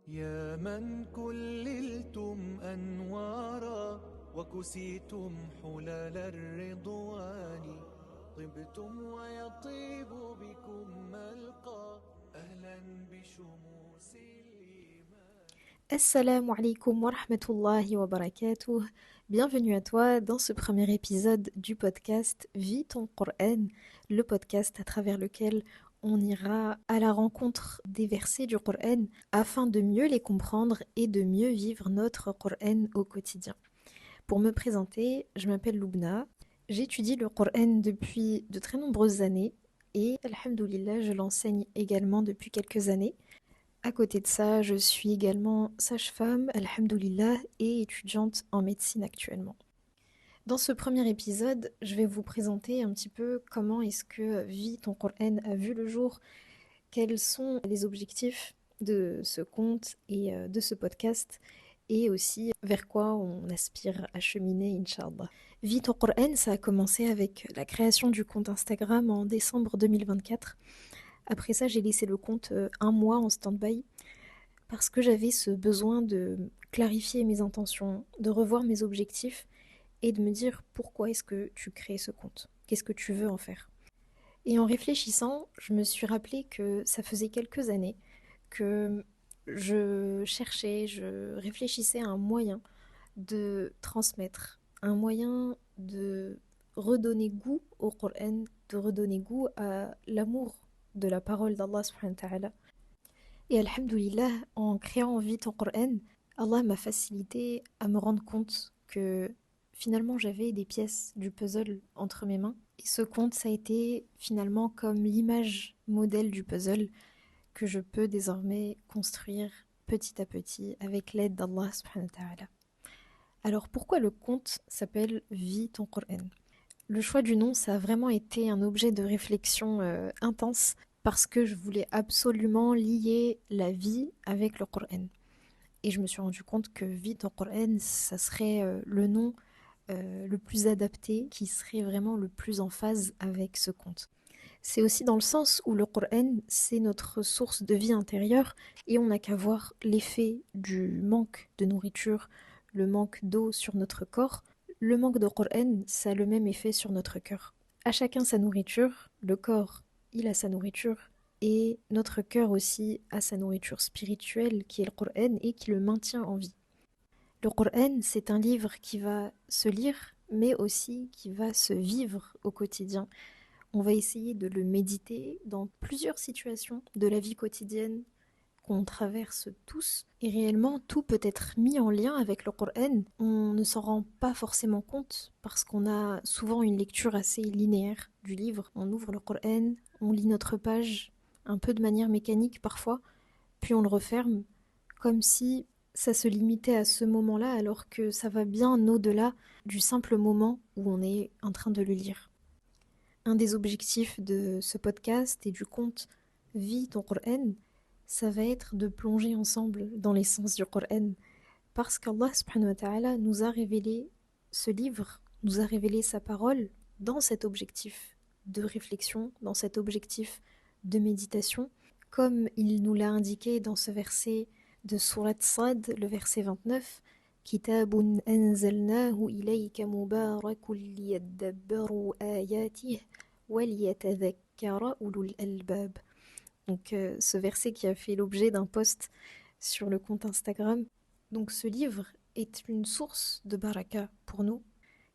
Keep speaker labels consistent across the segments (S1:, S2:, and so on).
S1: يا من كللتم أنوارا وكسيتم حلال الرضوان طبتم ويطيب بكم ملقى أهلا بشموس الإيمان.
S2: Assalamu alaikum wa rahmatullahi wa barakatuh. Bienvenue à toi dans ce premier épisode du podcast Vis ton Coran, le podcast à travers lequel on ira à la rencontre des versets du Coran afin de mieux les comprendre et de mieux vivre notre Coran au quotidien. Pour me présenter, je m'appelle Loubna. J'étudie le Coran depuis de très nombreuses années et, alhamdoulilah, je l'enseigne également depuis quelques années. À côté de ça, je suis également sage-femme, alhamdoulilah, et étudiante en médecine actuellement. Dans ce premier épisode, je vais vous présenter un petit peu comment est-ce que Vie ton Coran a vu le jour, quels sont les objectifs de ce compte et de ce podcast, et aussi vers quoi on aspire à cheminer, Inch'Allah. Vie ton Coran, ça a commencé avec la création du compte Instagram en décembre 2024. Après ça, j'ai laissé le compte un mois en stand-by parce que j'avais ce besoin de clarifier mes intentions, de revoir mes objectifs et de me dire pourquoi est-ce que tu crées ce compte, qu'est-ce que tu veux en faire. Et en réfléchissant, je me suis rappelé que ça faisait quelques années que je réfléchissais à un moyen de transmettre, un moyen de redonner goût au Coran, de redonner goût à l'amour de la parole d'Allah subhanahu wa ta'ala. Et alhamdoulilah, en créant Vie ton Coran, Allah m'a facilité à me rendre compte que finalement j'avais des pièces du puzzle entre mes mains. Et ce conte, ça a été finalement comme l'image modèle du puzzle que je peux désormais construire petit à petit avec l'aide d'Allah subhanahu wa ta'ala. Alors pourquoi le conte s'appelle Vie ton Coran? Le choix du nom, ça a vraiment été un objet de réflexion intense parce que je voulais absolument lier la vie avec le Coran. Et je me suis rendu compte que Vie ton Coran, ça serait le nom le plus adapté, qui serait vraiment le plus en phase avec ce conte. C'est aussi dans le sens où le Coran, c'est notre source de vie intérieure et on n'a qu'à voir l'effet du manque de nourriture, le manque d'eau sur notre corps. Le manque de Coran, ça a le même effet sur notre cœur. À chacun sa nourriture, le corps, il a sa nourriture et notre cœur aussi a sa nourriture spirituelle qui est le Coran et qui le maintient en vie. Le Coran, c'est un livre qui va se lire mais aussi qui va se vivre au quotidien. On va essayer de le méditer dans plusieurs situations de la vie quotidienne qu'on traverse tous. Et réellement, tout peut être mis en lien avec le Coran. On ne s'en rend pas forcément compte parce qu'on a souvent une lecture assez linéaire du livre. On ouvre le Coran, on lit notre page, un peu de manière mécanique parfois, puis on le referme, comme si ça se limitait à ce moment-là alors que ça va bien au-delà du simple moment où on est en train de le lire. Un des objectifs de ce podcast et du compte Vie ton Coran, ça va être de plonger ensemble dans l'essence du Coran parce qu'Allah subhanahu wa ta'ala nous a révélé ce livre, nous a révélé sa parole dans cet objectif de réflexion, dans cet objectif de méditation, comme il nous l'a indiqué dans ce verset de Surat Sad, le verset 29, Kitabun anzalnahu ilayka mubarakun liyadabbaru ayatih waliyatadhakkara ulul albab. Donc ce verset qui a fait l'objet d'un post sur le compte Instagram. Donc ce livre est une source de baraka pour nous,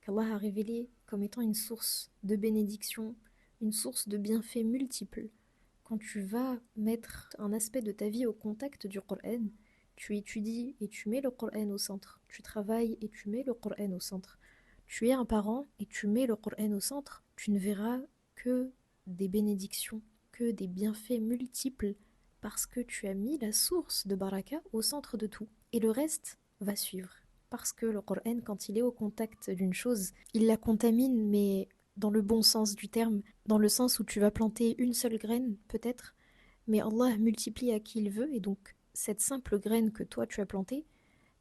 S2: qu'Allah a révélé comme étant une source de bénédiction, une source de bienfaits multiples. Quand tu vas mettre un aspect de ta vie au contact du Coran, tu étudies et tu mets le Coran au centre. Tu travailles et tu mets le Coran au centre. Tu es un parent et tu mets le Coran au centre. Tu ne verras que des bénédictions, que des bienfaits multiples parce que tu as mis la source de baraka au centre de tout. Et le reste va suivre. Parce que le Coran, quand il est au contact d'une chose, il la contamine, mais dans le bon sens du terme, dans le sens où tu vas planter une seule graine, peut-être, mais Allah multiplie à qui il veut, et donc cette simple graine que toi tu as plantée,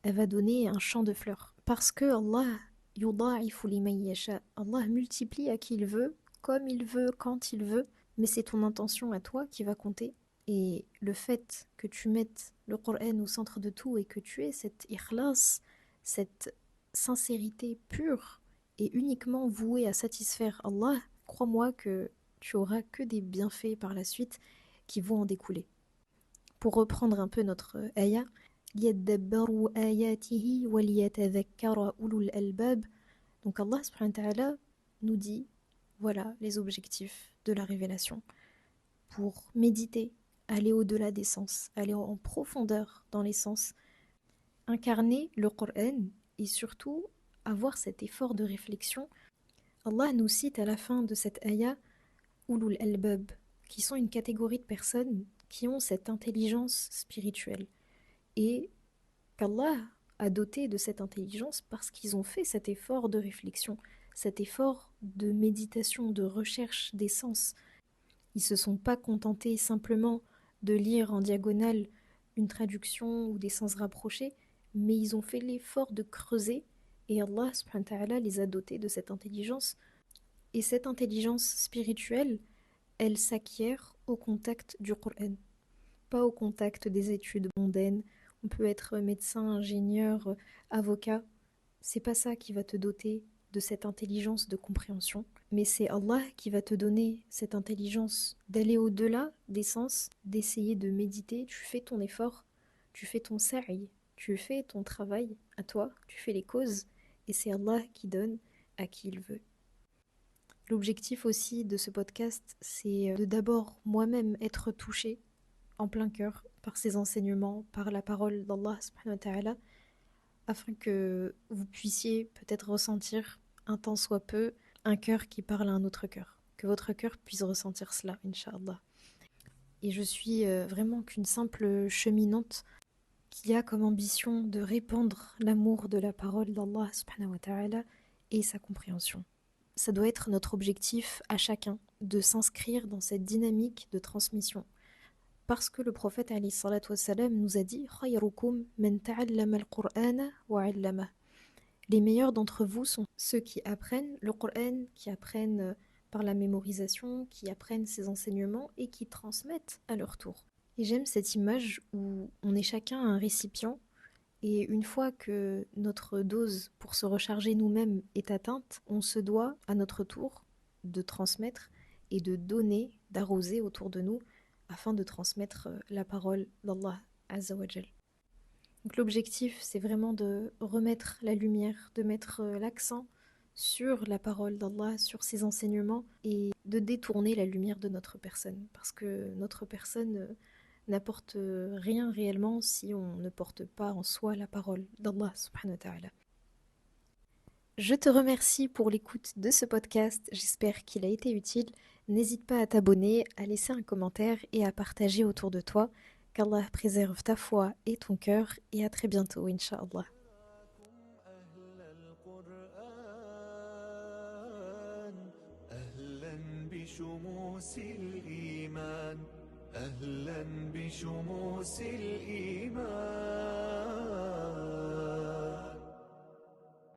S2: elle va donner un champ de fleurs. Parce que Allah yudha'ifu liman yasha. Allah multiplie à qui il veut, comme il veut, quand il veut, mais c'est ton intention à toi qui va compter. Et le fait que tu mettes le Coran au centre de tout et que tu aies cette ikhlas, cette sincérité pure et uniquement vouée à satisfaire Allah, crois-moi que tu auras que des bienfaits par la suite qui vont en découler. Pour reprendre un peu notre ayah, لِيَدَّبَّرُوا آيَاتِهِ وَلِيَتَذَكَّرَ أُولُو الْأَلْبَابِ. Donc Allah subhanahu wa ta'ala nous dit, voilà les objectifs de la révélation. Pour méditer, aller au-delà des sens, aller en profondeur dans les sens, incarner le Coran et surtout avoir cet effort de réflexion. Allah nous cite à la fin de cette ayah Ulul Albab, qui sont une catégorie de personnes qui ont cette intelligence spirituelle et qu'Allah a doté de cette intelligence parce qu'ils ont fait cet effort de réflexion, cet effort de méditation, de recherche des sens. Ils ne se sont pas contentés simplement de lire en diagonale une traduction ou des sens rapprochés, mais ils ont fait l'effort de creuser et Allah subhanahu wa ta'ala les a dotés de cette intelligence. Et cette intelligence spirituelle, elle s'acquiert au contact du Coran, pas au contact des études mondaines. On peut être médecin, ingénieur, avocat. C'est pas ça qui va te doter de cette intelligence de compréhension, mais c'est Allah qui va te donner cette intelligence d'aller au-delà des sens, d'essayer de méditer. Tu fais ton effort, tu fais ton sa'i, tu fais ton travail à toi, tu fais les causes, et c'est Allah qui donne à qui il veut. L'objectif aussi de ce podcast, c'est de d'abord moi-même être touchée en plein cœur par ces enseignements, par la parole d'Allah subhanahu wa ta'ala, afin que vous puissiez peut-être ressentir un tant soit peu un cœur qui parle à un autre cœur, que votre cœur puisse ressentir cela, Inch'Allah. Et je suis vraiment qu'une simple cheminante qui a comme ambition de répandre l'amour de la parole d'Allah subhanahu wa ta'ala et sa compréhension. Ça doit être notre objectif à chacun de s'inscrire dans cette dynamique de transmission. Parce que le prophète alayhi salatu wassalam nous a dit khayrukum man ta'allama al-Qur'ana wa 'allama. Les meilleurs d'entre vous sont ceux qui apprennent le Coran, qui apprennent par la mémorisation, qui apprennent ces enseignements et qui transmettent à leur tour. Et j'aime cette image où on est chacun un récipient et une fois que notre dose pour se recharger nous-mêmes est atteinte, on se doit à notre tour de transmettre et de donner, d'arroser autour de nous afin de transmettre la parole d'Allah Azza wa Jal. Donc l'objectif, c'est vraiment de remettre la lumière, de mettre l'accent sur la parole d'Allah, sur ses enseignements et de détourner la lumière de notre personne. Parce que notre personne n'apporte rien réellement si on ne porte pas en soi la parole d'Allah subhanahu wa ta'ala. Je te remercie pour l'écoute de ce podcast, j'espère qu'il a été utile. N'hésite pas à t'abonner, à laisser un commentaire et à partager autour de toi. Qu'Allah préserve ta foi et ton cœur et à très bientôt, Inch'Allah.
S1: أهلا بشموس الإيمان